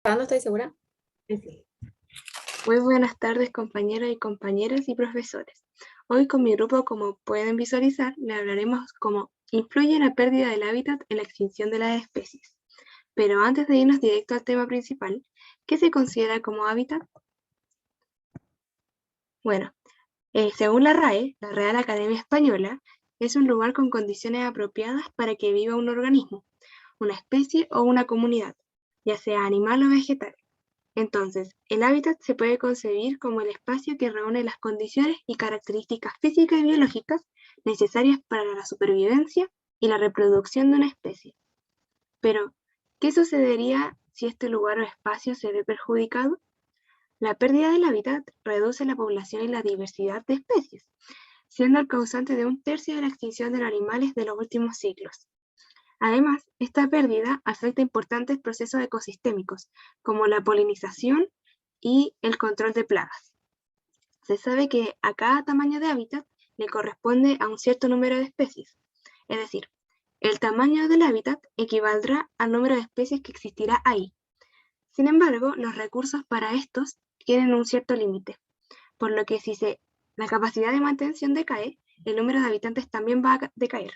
No estoy segura. Sí. Muy buenas tardes, compañeros y compañeras y profesores. Hoy con mi grupo, como pueden visualizar, le hablaremos cómo influye la pérdida del hábitat en la extinción de las especies. Pero antes de irnos directo al tema principal, ¿qué se considera como hábitat? Bueno, según la RAE, la Real Academia Española, es un lugar con condiciones apropiadas para que viva un organismo, una especie o una comunidad, ya sea animal o vegetal. Entonces, el hábitat se puede concebir como el espacio que reúne las condiciones y características físicas y biológicas necesarias para la supervivencia y la reproducción de una especie. Pero, ¿qué sucedería si este lugar o espacio se ve perjudicado? La pérdida del hábitat reduce la población y la diversidad de especies, siendo el causante de un tercio de la extinción de los animales de los últimos siglos. Además, esta pérdida afecta importantes procesos ecosistémicos, como la polinización y el control de plagas. Se sabe que a cada tamaño de hábitat le corresponde a un cierto número de especies, es decir, el tamaño del hábitat equivaldrá al número de especies que existirá ahí. Sin embargo, los recursos para estos tienen un cierto límite, por lo que la capacidad de mantención decae, el número de habitantes también va a decaer,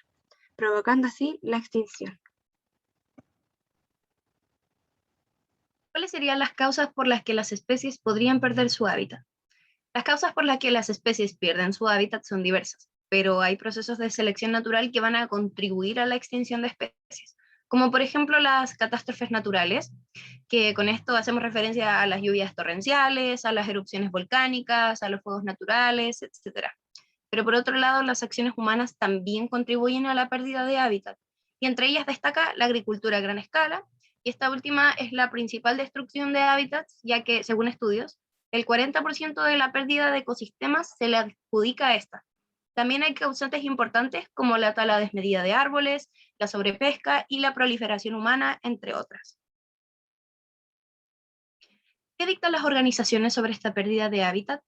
provocando así la extinción. ¿Cuáles serían las causas por las que las especies podrían perder su hábitat? Las causas por las que las especies pierden su hábitat son diversas, pero hay procesos de selección natural que van a contribuir a la extinción de especies, como por ejemplo las catástrofes naturales, que con esto hacemos referencia a las lluvias torrenciales, a las erupciones volcánicas, a los fuegos naturales, etc. Pero por otro lado, las acciones humanas también contribuyen a la pérdida de hábitat, y entre ellas destaca la agricultura a gran escala, y esta última es la principal destrucción de hábitats, ya que, según estudios, el 40% de la pérdida de ecosistemas se le adjudica a esta. También hay causantes importantes como la tala desmedida de árboles, la sobrepesca y la proliferación humana, entre otras. ¿Qué dictan las organizaciones sobre esta pérdida de hábitat?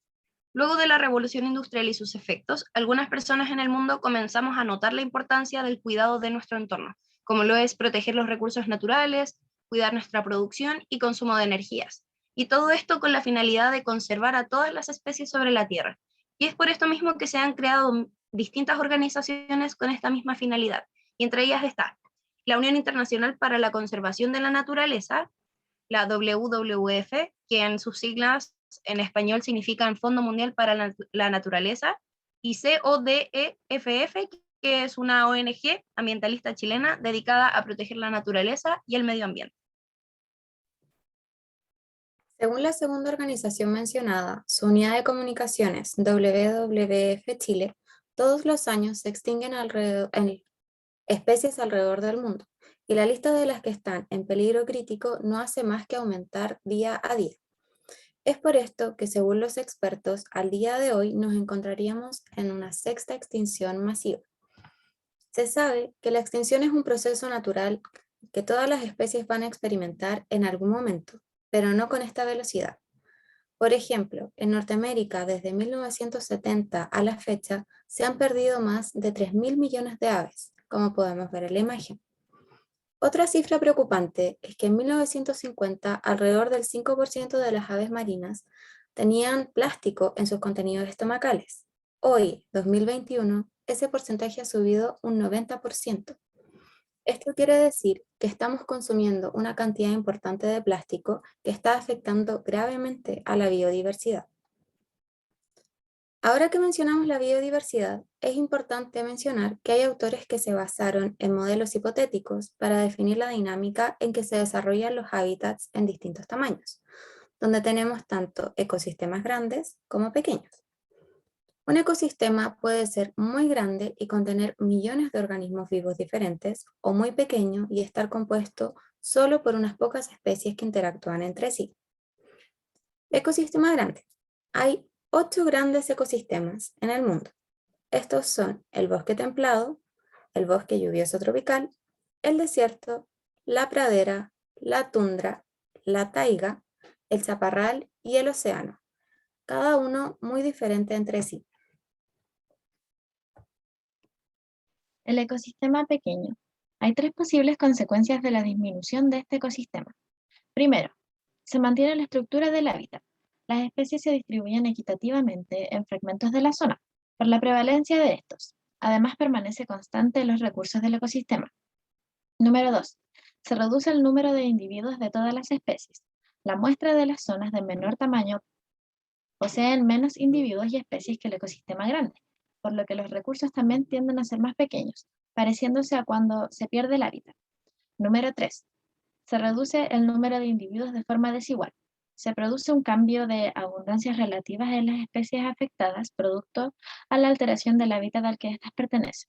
Luego de la revolución industrial y sus efectos, algunas personas en el mundo comenzamos a notar la importancia del cuidado de nuestro entorno, como lo es proteger los recursos naturales, cuidar nuestra producción y consumo de energías. Y todo esto con la finalidad de conservar a todas las especies sobre la Tierra. Y es por esto mismo que se han creado distintas organizaciones con esta misma finalidad. Y entre ellas está la Unión Internacional para la Conservación de la Naturaleza, la WWF, que en sus siglas en español significan Fondo Mundial para la Naturaleza, y CODEFF, que es una ONG ambientalista chilena dedicada a proteger la naturaleza y el medio ambiente. Según la segunda organización mencionada, su unidad de comunicaciones, WWF Chile, todos los años se extinguen especies alrededor del mundo, y la lista de las que están en peligro crítico no hace más que aumentar día a día. Es por esto que, según los expertos, al día de hoy nos encontraríamos en una sexta extinción masiva. Se sabe que la extinción es un proceso natural que todas las especies van a experimentar en algún momento, pero no con esta velocidad. Por ejemplo, en Norteamérica, desde 1970 a la fecha, se han perdido más de 3.000 millones de aves, como podemos ver en la imagen. Otra cifra preocupante es que en 1950 alrededor del 5% de las aves marinas tenían plástico en sus contenidos estomacales. Hoy, 2021, ese porcentaje ha subido un 90%. Esto quiere decir que estamos consumiendo una cantidad importante de plástico que está afectando gravemente a la biodiversidad. Ahora que mencionamos la biodiversidad, es importante mencionar que hay autores que se basaron en modelos hipotéticos para definir la dinámica en que se desarrollan los hábitats en distintos tamaños, donde tenemos tanto ecosistemas grandes como pequeños. Un ecosistema puede ser muy grande y contener millones de organismos vivos diferentes, o muy pequeño y estar compuesto solo por unas pocas especies que interactúan entre sí. Ecosistema grande. Hay 8 grandes ecosistemas en el mundo. Estos son el bosque templado, el bosque lluvioso tropical, el desierto, la pradera, la tundra, la taiga, el chaparral y el océano, cada uno muy diferente entre sí. El ecosistema pequeño. Hay tres posibles consecuencias de la disminución de este ecosistema. Primero, Se mantiene la estructura del hábitat. Las especies se distribuyen equitativamente en fragmentos de la zona, por la prevalencia de estos. Además, permanece constante los recursos del ecosistema. Número 2. Se reduce el número de individuos de todas las especies. La muestra de las zonas de menor tamaño poseen menos individuos y especies que el ecosistema grande, por lo que los recursos también tienden a ser más pequeños, pareciéndose a cuando se pierde el hábitat. Número 3. Se reduce el número de individuos de forma desigual. Se produce un cambio de abundancias relativas en las especies afectadas producto a la alteración del hábitat al que éstas pertenecen.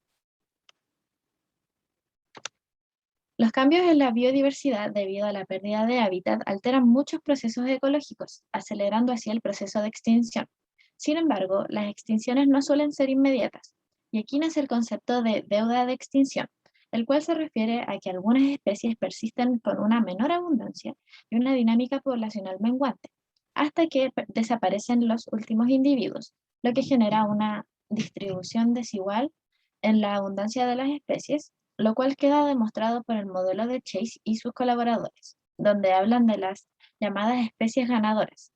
Los cambios en la biodiversidad debido a la pérdida de hábitat alteran muchos procesos ecológicos, acelerando así el proceso de extinción. Sin embargo, las extinciones no suelen ser inmediatas, y aquí nace el concepto de deuda de extinción, el cual se refiere a que algunas especies persisten con una menor abundancia y una dinámica poblacional menguante, hasta que desaparecen los últimos individuos, lo que genera una distribución desigual en la abundancia de las especies, lo cual queda demostrado por el modelo de Chase y sus colaboradores, donde hablan de las llamadas especies ganadoras,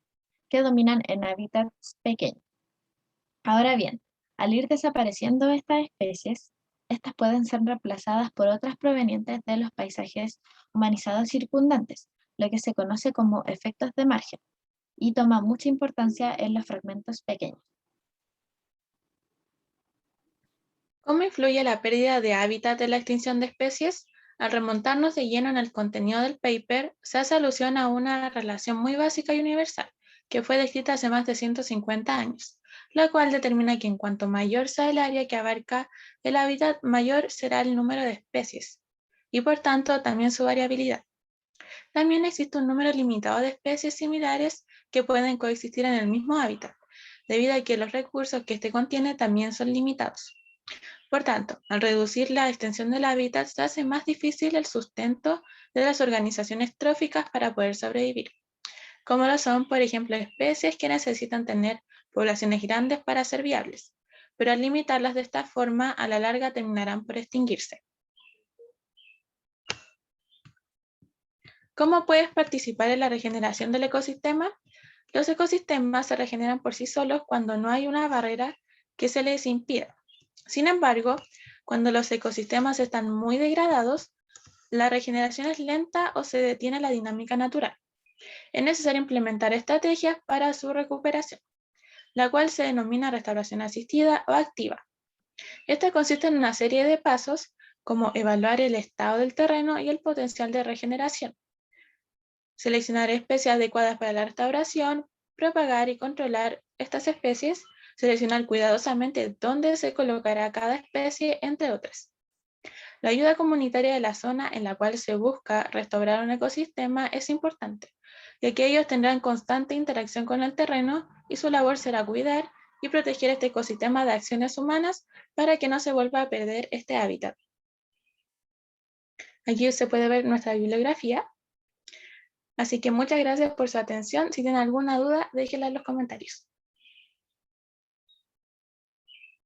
que dominan en hábitats pequeños. Ahora bien, al ir desapareciendo estas especies, estas pueden ser reemplazadas por otras provenientes de los paisajes humanizados circundantes, lo que se conoce como efectos de margen, y toma mucha importancia en los fragmentos pequeños. ¿Cómo influye la pérdida de hábitat en la extinción de especies? Al remontarnos de lleno en el contenido del paper, se hace alusión a una relación muy básica y universal, que fue descrita hace más de 150 años, la cual determina que en cuanto mayor sea el área que abarca el hábitat, mayor será el número de especies, y por tanto también su variabilidad. También existe un número limitado de especies similares que pueden coexistir en el mismo hábitat, debido a que los recursos que este contiene también son limitados. Por tanto, al reducir la extensión del hábitat, se hace más difícil el sustento de las organizaciones tróficas para poder sobrevivir, como lo son, por ejemplo, especies que necesitan tener poblaciones grandes para ser viables, pero al limitarlas de esta forma, a la larga terminarán por extinguirse. ¿Cómo puedes participar en la regeneración del ecosistema? Los ecosistemas se regeneran por sí solos cuando no hay una barrera que se les impida. Sin embargo, cuando los ecosistemas están muy degradados, la regeneración es lenta o se detiene la dinámica natural. Es necesario implementar estrategias para su recuperación, la cual se denomina restauración asistida o activa. Esta consiste en una serie de pasos como evaluar el estado del terreno y el potencial de regeneración, seleccionar especies adecuadas para la restauración, propagar y controlar estas especies, seleccionar cuidadosamente dónde se colocará cada especie, entre otras. La ayuda comunitaria de la zona en la cual se busca restaurar un ecosistema es importante, ya que ellos tendrán constante interacción con el terreno y su labor será cuidar y proteger este ecosistema de acciones humanas para que no se vuelva a perder este hábitat. Aquí se puede ver nuestra bibliografía. Así que muchas gracias por su atención. Si tienen alguna duda, déjenla en los comentarios.